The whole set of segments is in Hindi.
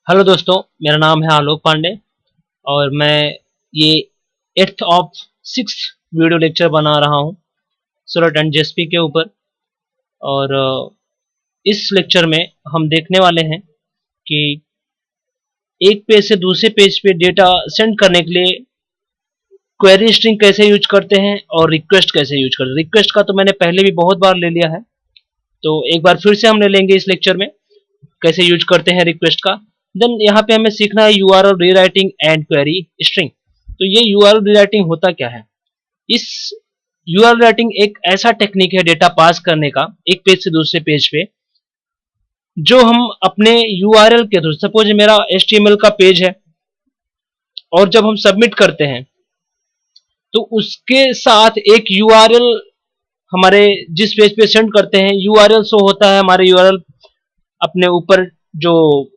हेलो दोस्तों, मेरा नाम है आलोक पांडे और मैं ये 8th of 6th video lecture बना रहा हूँ सोलर एंड जेएसपी के ऊपर। और इस लेक्चर में हम देखने वाले हैं कि एक पेज से दूसरे पेज पे डेटा सेंड करने के लिए क्वेरी स्ट्रिंग कैसे यूज करते हैं और रिक्वेस्ट कैसे यूज करते हैं। रिक्वेस्ट का तो मैंने पहले भी बहुत बार ले लिया है, तो एक बार फिर से हम ले लेंगे इस लेक्चर में कैसे यूज करते हैं रिक्वेस्ट का। देन यहाँ पे हमें सीखना है URL rewriting and query string. तो ये यूआरएल रीराइटिंग होता क्या है? इस यूआरएल राइटिंग एक ऐसा टेक्निक है डेटा पास करने का एक पेज से दूसरे पेज पे, जो हम अपने यूआरएल के थ्रू, सपोज मेरा एचटीएमएल का पेज है और जब हम सबमिट करते हैं तो उसके साथ एक यूआरएल हमारे जिस पेज पे सेंड करते हैं यूआरएल शो होता है। हमारे यूआरएल अपने ऊपर जो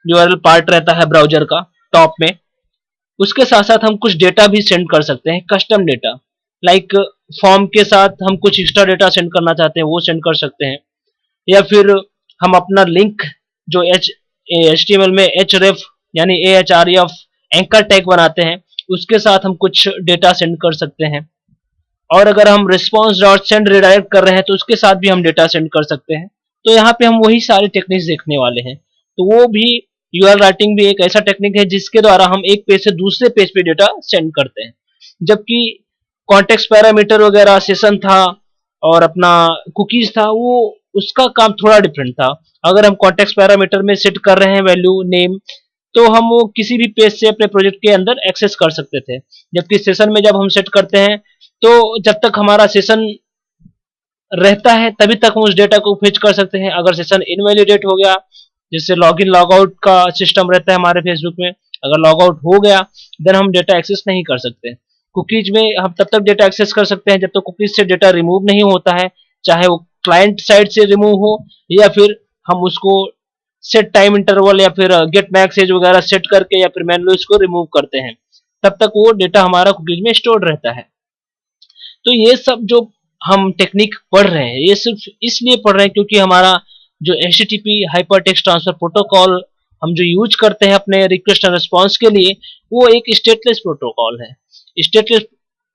यूआरएल पार्ट रहता है ब्राउजर का टॉप में, उसके साथ साथ हम कुछ डेटा भी सेंड कर सकते हैं, कस्टम डेटा। लाइक फॉर्म के साथ हम कुछ एक्स्ट्रा डेटा सेंड करना चाहते हैं वो सेंड कर सकते हैं, या फिर हम अपना लिंक जो HTML में href यानी AHREF एंकर टैग बनाते हैं उसके साथ हम कुछ डेटा सेंड कर सकते हैं। और अगर हम रिस्पॉन्स डॉट सेंड रिडायरेक्ट कर रहे हैं तो उसके साथ भी हम डेटा सेंड कर सकते हैं। तो यहाँ पे हम वही सारे टेक्निक्स देखने वाले हैं। तो वो भी यूआरएल राइटिंग भी एक ऐसा टेक्निक है जिसके द्वारा हम एक पेज से दूसरे पेज पे डेटा सेंड करते हैं। जबकि कॉन्टेक्स्ट पैरामीटर वगैरह सेशन था और अपना कुकीज था, वो उसका काम थोड़ा डिफरेंट था। अगर हम कॉन्टेक्स्ट पैरामीटर में सेट कर रहे हैं वैल्यू नेम, तो हम वो किसी भी पेज से अपने प्रोजेक्ट के अंदर एक्सेस कर सकते थे। जबकि सेशन में जब हम सेट करते हैं तो जब तक हमारा सेशन रहता है तभी तक हम उस डेटा को फेच कर सकते हैं। अगर सेशन इनवैलिडेट हो गया, जैसे लॉग इन लॉग आउट का सिस्टम रहता है हमारे फेसबुक में, अगर लॉग आउट हो गया देन हम डेटा एक्सेस नहीं कर सकते। कुकीज में हम तब तक डेटा एक्सेस कर सकते हैं जब तक कुकीज से डेटा रिमूव नहीं होता है, चाहे वो क्लाइंट साइड से रिमूव हो या फिर हम उसको सेट टाइम इंटरवल या फिर गेट मैक्स एज वगैरह सेट करके या फिर मैनुअली उसको रिमूव करते हैं, तब तक वो डेटा हमारा कुकीज में स्टोर्ड रहता है। तो ये सब जो हम टेक्निक पढ़ रहे हैं ये सिर्फ इसलिए पढ़ रहे हैं क्योंकि हमारा जो HTTP हाइपरटेक्स्ट ट्रांसफर प्रोटोकॉल हम जो यूज करते हैं अपने रिक्वेस्ट एंड रिस्पॉन्स के लिए, वो एक स्टेटलेस प्रोटोकॉल है। Stateless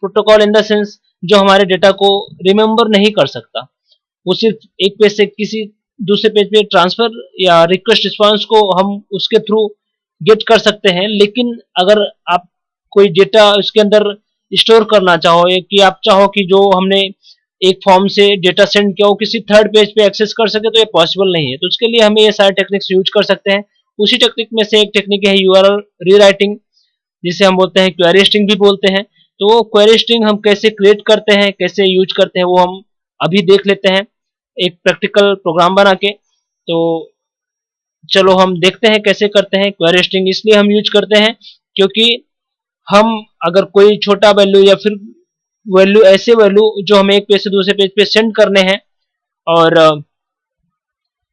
protocol in the sense जो हमारे डेटा को रिमेम्बर नहीं कर सकता, वो सिर्फ एक पेज से किसी दूसरे पेज पे ट्रांसफर या रिक्वेस्ट रिस्पॉन्स को हम उसके थ्रू गेट कर सकते हैं। लेकिन अगर आप कोई डेटा उसके अंदर स्टोर करना चाहो, कि आप चाहो कि जो हमने एक फॉर्म से डेटा सेंड किया वो किसी थर्ड पेज पे एक्सेस कर सके, तो ये पॉसिबल नहीं है। तो उसके लिए हमें ये सारे टेक्निक्स यूज कर सकते हैं। उसी टेक्निक में से एक टेक्निक है यूआरएल रीराइटिंग, जिसे हम बोलते हैं क्वेरी स्ट्रिंग भी बोलते हैं। तो वो क्वेरी स्ट्रिंग हम कैसे क्रिएट करते हैं, कैसे यूज करते हैं, वो हम अभी देख लेते हैं एक प्रैक्टिकल प्रोग्राम बना के। तो चलो हम देखते हैं कैसे करते हैं। क्वेरी स्ट्रिंग इसलिए हम यूज करते हैं क्योंकि हम अगर कोई छोटा वैल्यू या फिर वैल्यू ऐसे वैल्यू जो हमें एक पेज से दूसरे पेज पे सेंड करने हैं और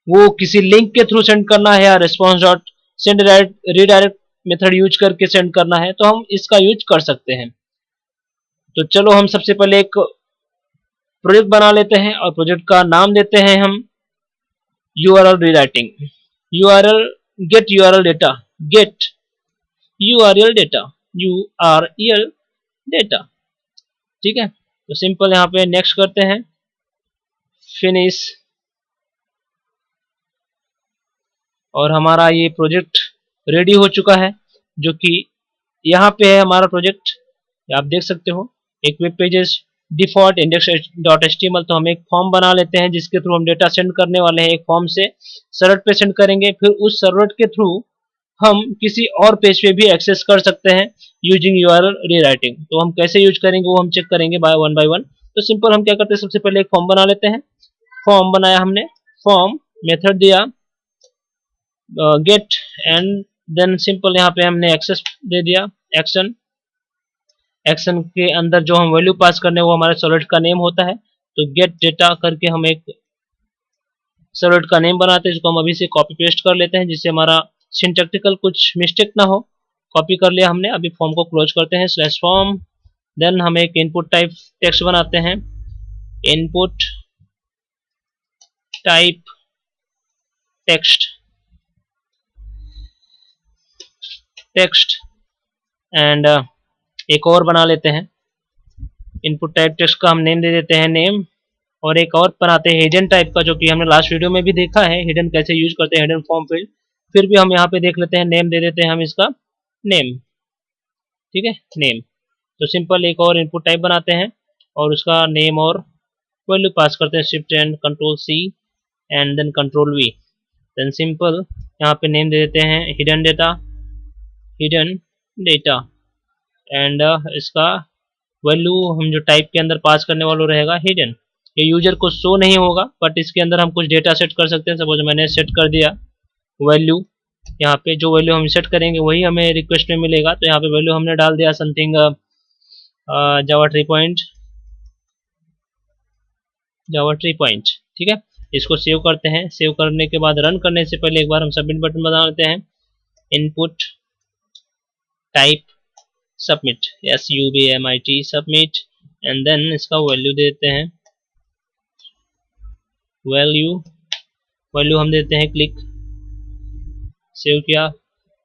वो किसी लिंक के थ्रू सेंड करना है या response dot send redirect method use करके सेंड करना है, तो हम इसका यूज कर सकते हैं। तो चलो हम सबसे पहले एक प्रोजेक्ट बना लेते हैं और प्रोजेक्ट का नाम देते हैं हम URL rewriting. URL get URL data, get URL data, URL data. ठीक है, तो सिंपल यहाँ पे नेक्स्ट करते हैं, फिनिश। और हमारा ये प्रोजेक्ट रेडी हो चुका है, जो कि यहाँ पे है हमारा प्रोजेक्ट, आप देख सकते हो। एक web pages default index dot HTML. तो हम एक फॉर्म बना लेते हैं जिसके थ्रू हम डेटा सेंड करने वाले हैं। एक फॉर्म से सर्वलेट पे सेंड करेंगे, फिर उस सर्वलेट के थ्रू हम किसी और पेज पे भी एक्सेस कर सकते हैं यूजिंग यूआरएल रीराइटिंग। तो हम कैसे यूज करेंगे वो हम चेक करेंगे बाय वन। तो सिंपल हम क्या करते हैं, सबसे पहले एक फॉर्म बना लेते हैं। फॉर्म बनाया हमने, फॉर्म मेथड दिया गेट, एंड देन सिंपल यहाँ पे हमने एक्सेस दे दिया एक्शन। एक्शन के अंदर जो हम वैल्यू पास करने वो हमारे सर्वलेट का नेम होता है। तो गेट डेटा करके हम एक सर्वलेट का नेम बनाते हैं, जिसको हम अभी से कॉपी पेस्ट कर लेते हैं जिससे हमारा सिंटैक्टिकल कुछ मिस्टेक ना हो। कॉपी कर लिया हमने। अभी फॉर्म को क्लोज करते हैं, स्लैश फॉर्म। देन हम एक इनपुट टाइप टेक्स्ट बनाते हैं, input type text. Text and एक और बना लेते हैं। इनपुट टाइप टेक्स्ट का हम नेम दे देते हैं नेम, और एक और बनाते हैं हिडन टाइप का, जो कि हमने लास्ट वीडियो में भी देखा है हिडन कैसे यूज करते हैं, हिडन फॉर्म फील्ड। फिर भी हम यहाँ पे देख लेते हैं, नेम दे देते हैं हम इसका नेम, ठीक है नेम। तो सिंपल एक और इनपुट टाइप बनाते हैं और उसका नेम और वैल्यू पास करते हैं, shift and control C and then control V. Then simple यहाँ पे नेम दे देते हैं हिडन डेटा एंड इसका वैल्यू हम जो टाइप के अंदर पास करने वाला रहेगा हिडन। ये यूजर को शो नहीं होगा, बट इसके अंदर हम कुछ डेटा सेट कर सकते हैं। सपोज मैंने सेट कर दिया वैल्यू, यहाँ पे जो वैल्यू हम सेट करेंगे वही हमें रिक्वेस्ट में मिलेगा। तो यहाँ पे वैल्यू हमने डाल दिया समथिंग जावा ट्री पॉइंट, ठीक है। इसको सेव करते हैं। सेव करने के बाद रन करने से पहले एक बार हम सबमिट बटन बना लेते हैं। Input type submit, SUBMIT submit, and then इसका वैल्यू देते हैं वैल्यू हम देते हैं क्लिक। सेव किया,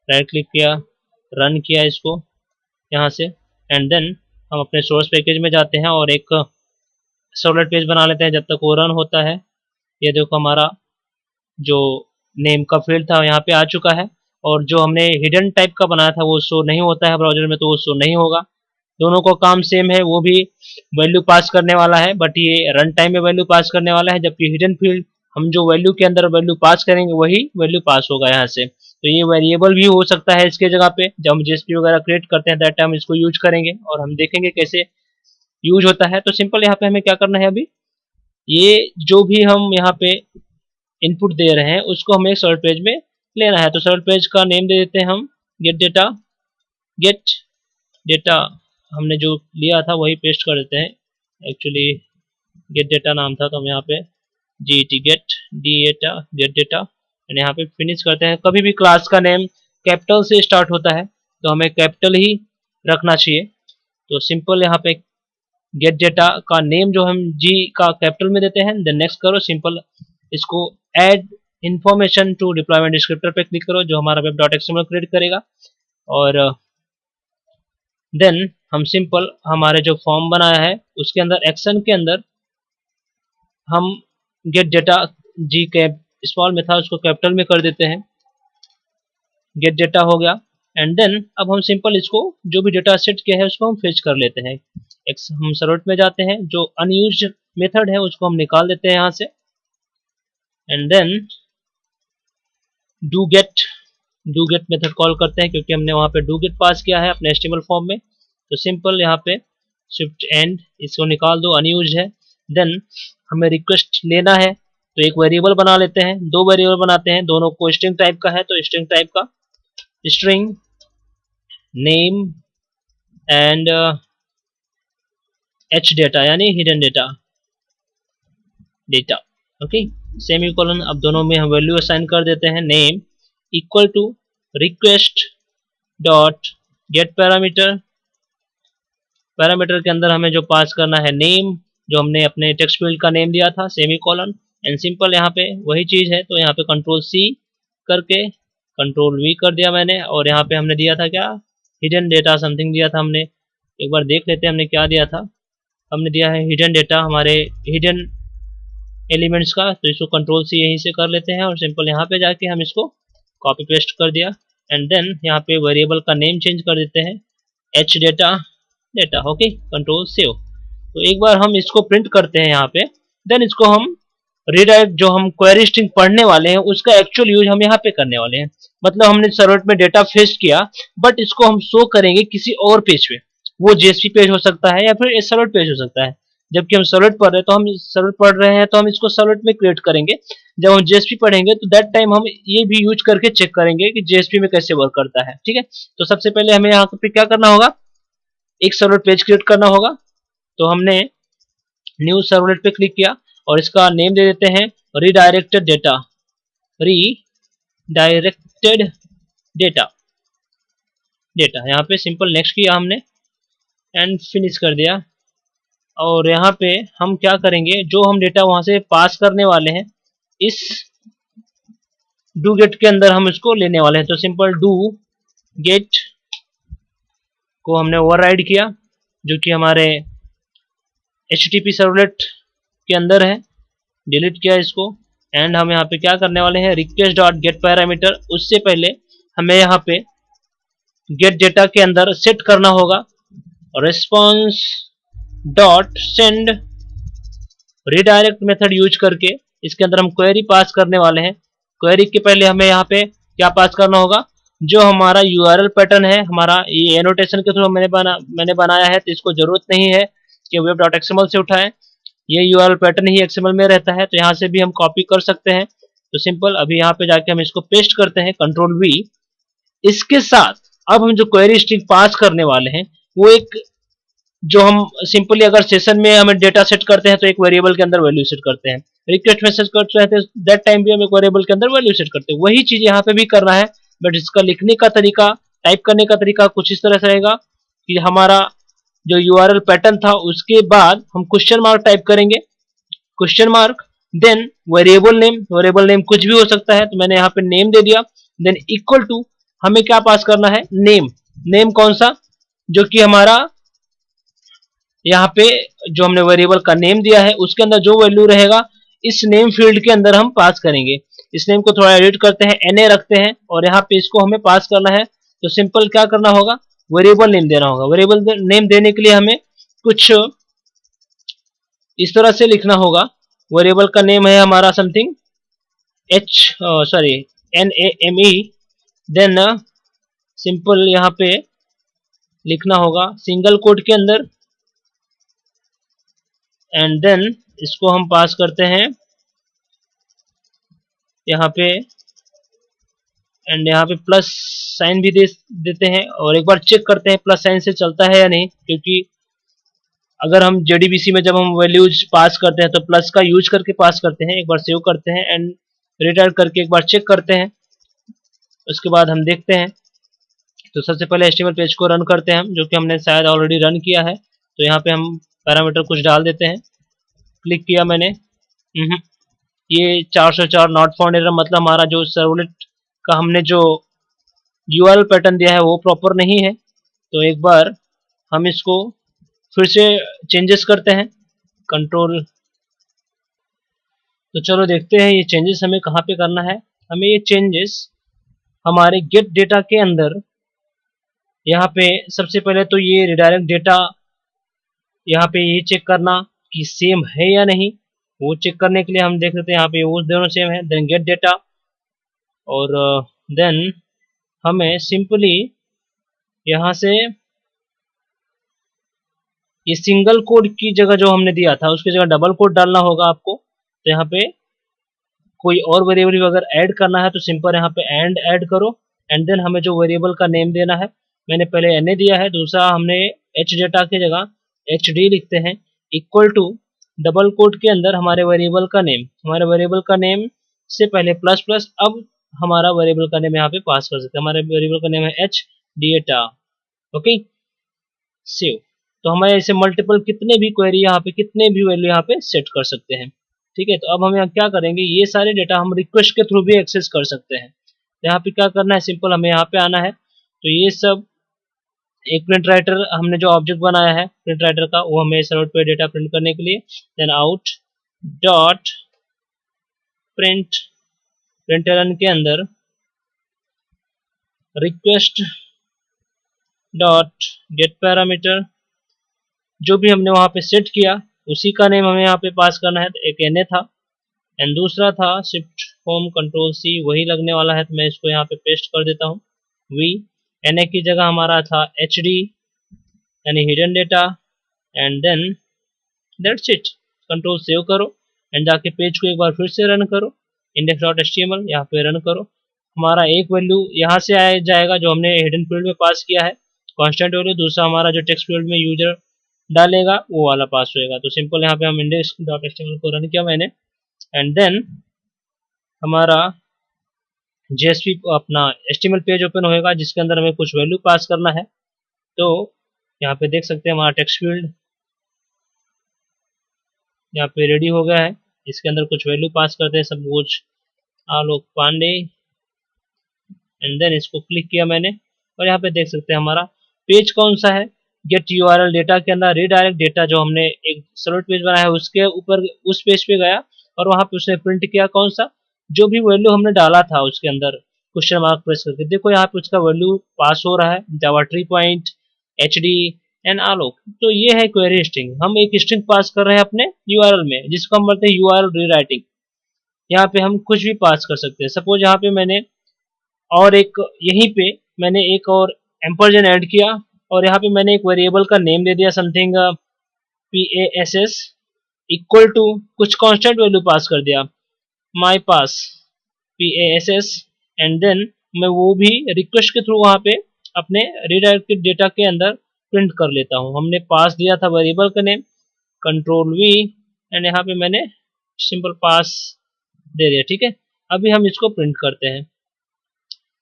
राइट क्लिक किया, रन किया इसको यहाँ से, एंड देन हम अपने सोर्स पैकेज में जाते हैं और एक सर्वलेट पेज बना लेते हैं जब तक वो रन होता है। ये देखो हमारा जो नेम का फील्ड था यहाँ पे आ चुका है, और जो हमने हिडन टाइप का बनाया था वो शो नहीं होता है ब्राउजर में, तो वो शो नहीं होगा। दोनों को काम सेम है, वो भी वैल्यू पास करने वाला है, बट ये रन टाइम में वैल्यू पास करने वाला है, जबकि हिडन फील्ड हम जो वैल्यू के अंदर वैल्यू पास करेंगे वही वैल्यू पास होगा यहाँ से। तो ये वेरिएबल भी हो सकता है इसके जगह पे, जब हम जेएसपी वगैरह क्रिएट करते हैं दैट टाइम इसको यूज करेंगे और हम देखेंगे कैसे यूज होता है। तो सिंपल यहाँ पे हमें क्या करना है, अभी ये जो भी हम यहाँ पे इनपुट दे रहे हैं उसको हमें सर्च पेज में लेना है। तो सर्च पेज का नेम दे देते हैं हम गेट डेटा हमने जो लिया था वही पेस्ट कर देते हैं। एक्चुअली गेट डेटा नाम था, तो हम यहाँ पे गेट डेटा एंड यहाँ पे फिनिश करते हैं। कभी भी क्लास का नेम कैपिटल से स्टार्ट होता है तो हमें कैपिटल ही रखना चाहिए। तो सिंपल यहाँ पे गेट डेटा का नेम जो हम जी का कैपिटल में देते हैं, देन नेक्स्ट करो। सिंपल इसको add information to deployment descriptor पे क्लिक करो, जो हमारा web.xml क्रिएट करेगा। और देन हम सिंपल हमारे जो फॉर्म बनाया है उसके अंदर एक्शन के अंदर हम गेट डेटा जी के स्मॉल में था उसको कैपिटल में कर देते हैं। गेट डेटा हो गया, एंड देन अब हम सिंपल इसको जो भी डेटा सेट किया है उसको हम फेच कर लेते हैं। हम सर्वलेट में जाते हैं, जो अनयूज्ड मेथड है उसको हम निकाल देते हैं यहाँ से, and then do get method call करते हैं, क्योंकि हमने वहाँ पे डू गेट पास किया है अपने HTML फॉर्म में। तो सिंपल यहाँ पे शिफ्ट एंड इसको निकाल दो, अनयूज्ड है। देन हमें रिक्वेस्ट लेना है तो एक वेरिएबल बना लेते हैं, दो वेरिएबल बनाते हैं, दोनों को स्ट्रिंग टाइप का है। तो स्ट्रिंग टाइप का string name and H data यानी हिडन डेटा ओके, सेमीकोलन। अब दोनों में हम वैल्यू असाइन कर देते हैं। Name equal to request dot get parameter के अंदर हमें जो पास करना है नेम, जो हमने अपने टेक्स्ट फील्ड का नेम दिया था, सेमीकोलन। एंड सिंपल यहाँ पे वही चीज़ है, तो यहाँ पे कंट्रोल C करके कंट्रोल V कर दिया मैंने, और यहाँ पे हमने दिया था क्या, हिडन डेटा समथिंग दिया था हमने। एक बार देख लेते हैं हमने क्या दिया था। हमने दिया है हिडन डेटा, हमारे हिडन एलिमेंट्स का। तो इसको कंट्रोल C यहीं से कर लेते हैं, और सिंपल यहाँ पे जाके हम इसको कॉपी पेस्ट कर दिया। एंड देन यहाँ पे वेरिएबल का नेम चेंज कर देते हैं H data okay, control save. तो एक बार हम इसको प्रिंट करते हैं यहाँ पे, देन इसको हम रीडायरेक्ट जो हम क्वेरी स्ट्रिंग पढ़ने वाले हैं उसका एक्चुअल यूज हम यहाँ पे करने वाले हैं। मतलब हमने सर्वलेट में डेटा फेच किया, बट इसको हम शो करेंगे किसी और पेज पे। वो जेएसपी पेज हो सकता है या फिर सर्वलेट पेज हो सकता है। जबकि हम सर्वलेट पढ़ रहे हैं तो हम सर्वलेट पढ़ रहे हैं तो हम इसको सर्वलेट में क्रिएट करेंगे। जब हम जेएसपी पढ़ेंगे तो दैट टाइम हम ये भी यूज करके चेक करेंगे कि जेएसपी में कैसे वर्क करता है, ठीक है। तो सबसे पहले हमें यहाँ पे क्या करना होगा, एक सर्वलेट पेज क्रिएट करना होगा। तो हमने न्यू सर्वलेट पे क्लिक किया और इसका नेम दे देते हैं रीडायरेक्टेड डेटा। यहाँ पे सिंपल नेक्स्ट किया हमने एंड फिनिश कर दिया। और यहाँ पे हम क्या करेंगे, जो हम डेटा वहां से पास करने वाले हैं इस डू गेट के अंदर हम इसको लेने वाले हैं। तो सिंपल डू गेट को हमने ओवरराइड किया, जो कि हमारे HTTP सर्वलेट के अंदर है, डिलीट किया इसको। एंड हम यहाँ पे क्या करने वाले हैं, रिक्वेस्ट डॉट गेट पैरामीटर, उससे पहले हमें यहाँ पे गेट डेटा के अंदर सेट करना होगा response dot send redirect method use करके। इसके अंदर हम क्वेरी पास करने वाले हैं। क्वेरी के पहले हमें यहाँ पे क्या पास करना होगा, जो हमारा URL पैटर्न है, हमारा ये एनोटेशन के थ्रू मैंने बनाया है, तो इसको जरूरत नहीं है कि web.xml से उठाएं, ये URL पैटर्न ही XML में रहता है, तो यहाँ से भी हम कॉपी कर सकते हैं। तो सिंपल अभी यहाँ पे जाके हम इसको पेस्ट करते हैं, Ctrl+V। इसके साथ अब हम जो क्वेरी स्ट्रिंग पास करने वाले हैं वो एक, जो हम सिंपली अगर सेशन में हमें डेटा सेट करते हैं तो एक वेरिएबल के अंदर वैल्यू सेट करते हैं, रिक्वेस्ट मैसेज करते हैं दैट टाइम भी हम एक वेरिएबल के अंदर वैल्यू सेट करते हैं। वही चीज यहाँ पे भी करना है, बट इसका लिखने का तरीका, टाइप करने का तरीका कुछ इस तरह से रहेगा कि हमारा जो URL पैटर्न था उसके बाद हम क्वेश्चन मार्क टाइप करेंगे, question mark, then variable name कुछ भी हो सकता है, तो मैंने यहाँ पे नेम दे दिया। देन इक्वल टू हमें क्या पास करना है, नेम कौन सा, जो कि हमारा यहाँ पे जो हमने वेरिएबल का नेम दिया है उसके अंदर जो वैल्यू रहेगा इस नेम फील्ड के अंदर हम पास करेंगे। इस नेम को थोड़ा एडिट करते हैं, NA रखते हैं, और यहाँ पे इसको हमें पास करना है। तो सिंपल क्या करना होगा, वेरिएबल नेम देना होगा। वेरिएबल नेम देने के लिए हमें कुछ इस तरह से लिखना होगा, वेरिएबल का नेम है हमारा समथिंग NAME, देन सिंपल यहाँ पे लिखना होगा सिंगल कोट के अंदर, एंड देन इसको हम पास करते हैं यहाँ पे, एंड यहाँ पे प्लस साइन भी देते हैं, और एक बार चेक करते हैं प्लस साइन से चलता है या नहीं, क्योंकि अगर हम JDBC में जब हम वैल्यूज पास करते हैं तो प्लस का यूज करके पास करते हैं। एक बार सेव करते हैं एंड रिटायर करके एक बार चेक करते हैं, उसके बाद हम देखते हैं। तो सबसे पहले HTML पेज को रन करते हैं हम, जो कि हमने शायद ऑलरेडी रन किया है। तो यहाँ पे हम पैरामीटर कुछ डाल देते हैं, क्लिक किया मैंने, ये 404 नॉट फाउंड एरर, मतलब हमारा जो सर्वलेट का हमने जो URL पैटर्न दिया है वो प्रॉपर नहीं है। तो एक बार हम इसको फिर से चेंजेस करते हैं, कंट्रोल। तो चलो देखते हैं ये चेंजेस हमें कहाँ पे करना है। हमें ये चेंजेस हमारे गेट डेटा के अंदर, यहाँ पे सबसे पहले तो ये रिडायरेक्ट डेटा, यहाँ पे ये चेक करना कि सेम है या नहीं, वो चेक करने के लिए हम देख लेते हैं यहाँ पे वो दोनों सेम है। देन गेट डेटा, और देन हमें सिंपली यहाँ से ये सिंगल कोड की जगह जो हमने दिया था उसकी जगह डबल कोड डालना होगा आपको। तो यहाँ पे कोई और वेरिएबल अगर ऐड करना है तो सिंपल यहाँ पे एंड ऐड करो, एंड देन हमें जो वेरिएबल का नेम देना है, मैंने पहले NA दिया है, दूसरा हमने HData की जगह HD लिखते हैं, इक्वल टू डबल कोड के अंदर हमारे वेरिएबल का नेम, हमारे वेरिएबल का नेम से पहले प्लस प्लस, अब हमारा वेरिएबल का नेम यहाँ पे पास कर सकते हैं। हमारे वेरिएबल का नेम है HData, ओके, सेव। तो हमारे ऐसे मल्टीपल कितने भी क्वेरी यहाँ पे, कितने भी वैल्यू यहाँ पे सेट कर सकते हैं, ठीक है। तो अब हम यहाँ क्या करेंगे, ये सारे डेटा हम रिक्वेस्ट के थ्रू भी एक्सेस कर सकते हैं। तो यहाँ पे क्या करना है, सिंपल हमें यहाँ पे आना है। तो ये सब एक प्रिंट राइटर हमने जो ऑब्जेक्ट बनाया है प्रिंट राइटर का, वो हमें सर्वर पे डेटा प्रिंट करने के लिए, देन आउट डॉट प्रिंटलन के अंदर रिक्वेस्ट डॉट गेट पैरामीटर, जो भी हमने वहां पे सेट किया उसी का नेम हमें यहाँ पे पास करना है। तो एक NA था एंड दूसरा था शिफ्ट होम Ctrl+C, वही लगने वाला है, तो मैं इसको यहाँ पे पेस्ट कर देता हूँ। NA की जगह हमारा था HD यानी hidden data, and then that's it. Control save करो एंड जाके पेज को एक बार फिर से रन करो, index.html यहाँ पे रन करो। हमारा एक वैल्यू यहाँ से आया जाएगा जो हमने हिडन फील्ड में पास किया है, कांस्टेंट वैल्यू, दूसरा हमारा जो टेक्स्ट फील्ड में यूजर डालेगा वो वाला पास होएगा। तो सिंपल यहाँ पे हम index.html को रन किया मैंने, एंड देन हमारा JSP अपना HTML पेज ओपन होएगा जिसके अंदर हमें कुछ वैल्यू पास करना है। तो यहाँ पे देख सकते हैं हमारा टेक्स्ट फील्ड यहाँ पे रेडी हो गया है, इसके अंदर कुछ वैल्यू पास करते हैं, suppose Alok Pandey, and then इसको क्लिक किया मैंने, और यहाँ पे देख सकते हैं हमारा पेज कौन सा है, गेट यूआरएल डेटा के अंदर रीडायरेक्ट डेटा जो हमने एक सर्वर पेज बनाया है उसके ऊपर उस पेज पे गया और वहां पे उसने प्रिंट किया कौन सा, जो भी वैल्यू हमने डाला था उसके अंदर क्वेश्चन मार्क प्रेस करके। देखो यहाँ पे उसका वैल्यू पास हो रहा है, जावा ट्री पॉइंट, एचडी एंड आलोक। तो ये है क्वेरी स्ट्रिंग। हम एक स्ट्रिंग पास कर रहे हैं अपने यूआरएल में जिसको हम बोलते हैं यूआरएल रीराइटिंग। यहाँ पे हम कुछ भी पास कर सकते हैं। सपोज यहाँ पे मैंने और एक यहीं पे मैंने एक और एम्परजेन ऐड किया और यहाँ पे मैंने एक वेरिएबल का नेम दे दिया समथिंग PASS इक्वल टू कुछ कांस्टेंट वैल्यू पास कर दिया माई पास PASS एंड देन मैं वो भी रिक्वेस्ट के थ्रू वहाँ पे अपने रीडायरेक्टेड डेटा के अंदर प्रिंट कर लेता हूँ। हमने पास दिया था वेरिएबल का नेम, कंट्रोल V एंड यहाँ पे मैंने सिंपल पास दे दिया। ठीक है, अभी हम इसको प्रिंट करते हैं।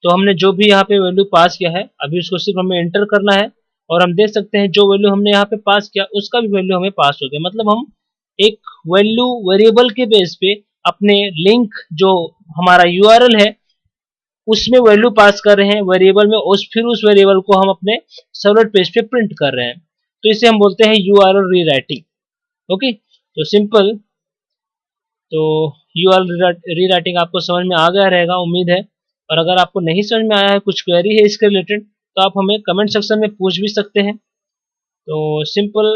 तो हमने जो भी यहाँ पे वैल्यू पास किया है अभी उसको सिर्फ हमें एंटर करना है और हम देख सकते हैं जो वैल्यू हमने यहाँ पे पास किया उसका भी वैल्यू हमें पास हो गया। मतलब हम एक वैल्यू वेरिएबल के बेस पे अपने लिंक जो हमारा यूआरएल है उसमें वैल्यू पास कर रहे हैं वेरिएबल में, फिर उस वेरिएबल को हम अपने सर्वलेट पेज पे प्रिंट कर रहे हैं। तो इसे हम बोलते हैं यूआरएल रीराइटिंग। ओके, तो सिंपल, तो यूआरएल रीराइटिंग आपको समझ में आ गया रहेगा उम्मीद है। और अगर आपको नहीं समझ में आया है, कुछ क्वेरी है इसके रिलेटेड, तो आप हमें कमेंट सेक्शन में पूछ भी सकते हैं। तो सिंपल,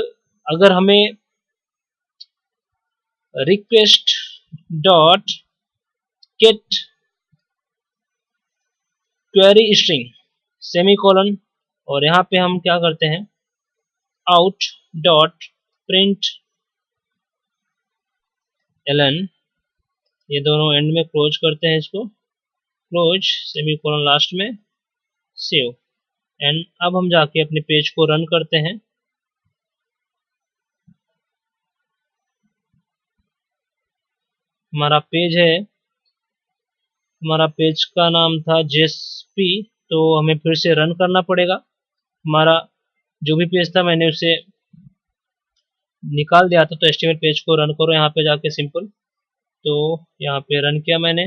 अगर हमें request dot gate query string semicolon और यहाँ पे हम क्या करते हैं आउट डॉट प्रिंट एलन, ये दोनों एंड में क्लोज करते हैं, इसको क्लोज सेमीकोलन लास्ट में सेव एंड अब हम जाके अपने पेज को रन करते हैं। हमारा पेज है, हमारा पेज का नाम था जेएसपी, तो हमें फिर से रन करना पड़ेगा। हमारा जो भी पेज था मैंने उसे निकाल दिया था, तो एचटीएमएल पेज को रन करो यहाँ पे जाके सिंपल। तो यहाँ पे रन किया मैंने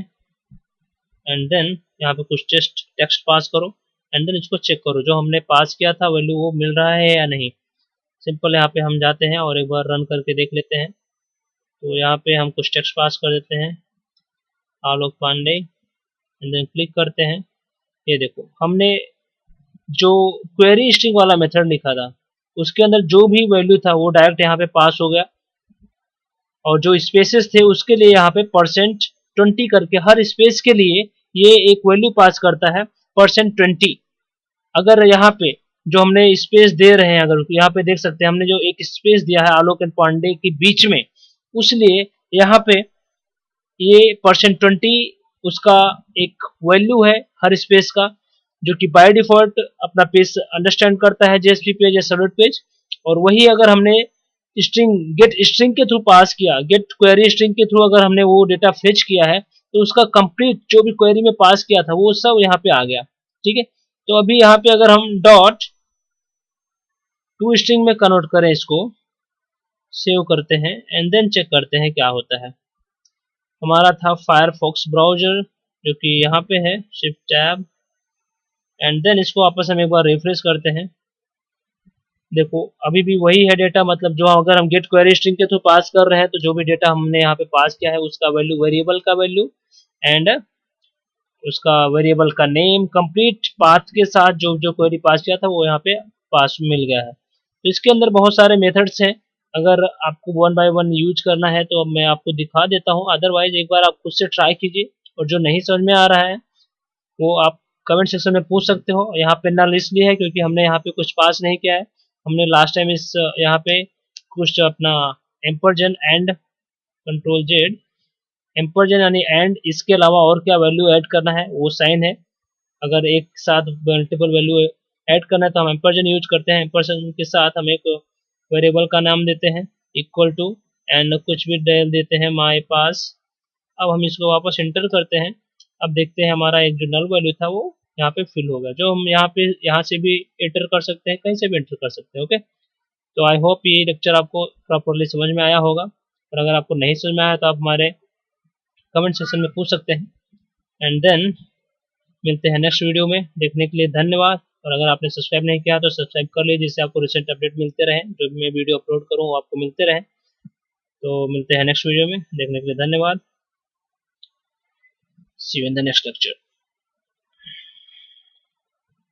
एंड देन यहाँ पे कुछ टेक्स्ट पास करो एंड देन इसको चेक करो जो हमने पास किया था वैल्यू वो मिल रहा है या नहीं। सिंपल यहाँ पे हम जाते हैं और एक बार रन करके देख लेते हैं। तो यहाँ पे हम कुछ टेक्स्ट पास कर देते हैं आलोक पांडे एंड देन क्लिक करते हैं। ये देखो हमने जो क्वेरी स्ट्रिंग वाला मेथड लिखा था उसके अंदर जो भी वैल्यू था वो डायरेक्ट यहाँ पे पास हो गया और जो स्पेसेस थे उसके लिए यहाँ पे %20 करके हर स्पेस के लिए ये एक वैल्यू पास करता है %20। अगर यहाँ पे जो हमने स्पेस दे रहे हैं, अगर यहाँ पे देख सकते हैं हमने जो एक स्पेस दिया है आलोक एंड पांडे के बीच में, उसलिए यहाँ पे ये %20 उसका एक वैल्यू है हर स्पेस का, जो कि बाय डिफॉल्ट अपना पेज अंडरस्टैंड करता है जेएसपी पेज या सर्वलेट पेज। और वही अगर हमने स्ट्रिंग गेट स्ट्रिंग के थ्रू पास किया, गेट क्वेरी स्ट्रिंग के थ्रू अगर हमने वो डेटा फेच किया है तो उसका कंप्लीट जो भी क्वेरी में पास किया था वो सब यहाँ पे आ गया। ठीक है, तो अभी यहाँ पे अगर हम डॉट टू स्ट्रिंग में कन्वर्ट करें, इसको सेव करते हैं एंड देन चेक करते हैं क्या होता है। हमारा था फायरफॉक्स ब्राउजर जो कि यहाँ पे है, शिफ्ट टैब एंड देन इसको वापस हम एक बार रिफ्रेश करते हैं। देखो अभी भी वही है डेटा, मतलब जो अगर हम गेट क्वेरी स्ट्रिंग के थ्रू पास कर रहे हैं तो जो भी डेटा हमने यहाँ पे पास किया है उसका वैल्यू, वेरिएबल का वैल्यू एंड उसका वेरिएबल का नेम कंप्लीट पाथ के साथ जो जो क्वेरी पास किया था वो यहाँ पे पास मिल गया है। तो इसके अंदर बहुत सारे मेथड्स हैं, अगर आपको वन बाय वन यूज करना है तो मैं आपको दिखा देता हूँ, अदरवाइज एक बार आप खुद से ट्राई कीजिए और जो नहीं समझ में आ रहा है वो आप कमेंट सेक्शन में पूछ सकते हो। यहाँ पे नल इसलिए है क्योंकि हमने यहाँ पे कुछ पास नहीं किया है। हमने लास्ट टाइम इस यहाँ पे कुछ अपना एम्परजेन एंड कंट्रोल जेड, एम्परजेन यानी एंड, इसके अलावा और क्या वैल्यू ऐड करना है वो साइन है। अगर एक साथ मल्टीपल वैल्यू ऐड करना है तो हम एम्परजेन यूज करते हैं। एम्परजेन के साथ हम एक वेरिएबल का नाम देते हैं इक्वल टू एंड कुछ भी डाल देते हैं माई पास। अब हम इसको वापस इंटर करते हैं। अब देखते हैं हमारा एक जो नल वैल्यू था वो यहाँ पे फिल हो गया, जो हम यहाँ से भी एंटर कर सकते हैं, कहीं से भी एंटर कर सकते हैं। ओके, तो आई होप ये लेक्चर आपको प्रॉपरली समझ में आया होगा, और अगर आपको नहीं समझ में आया तो आप हमारे कमेंट सेक्शन में पूछ सकते हैं। एंड देन मिलते हैं नेक्स्ट वीडियो में, देखने के लिए धन्यवाद। और अगर आपने सब्सक्राइब नहीं किया तो सब्सक्राइब कर लीजिए, जिससे आपको रिसेंट अपडेट मिलते रहें, जो भी मैं वीडियो अपलोड करूँ वो आपको मिलते रहें। तो मिलते हैं नेक्स्ट वीडियो में, देखने के लिए धन्यवाद। See you in the next lecture.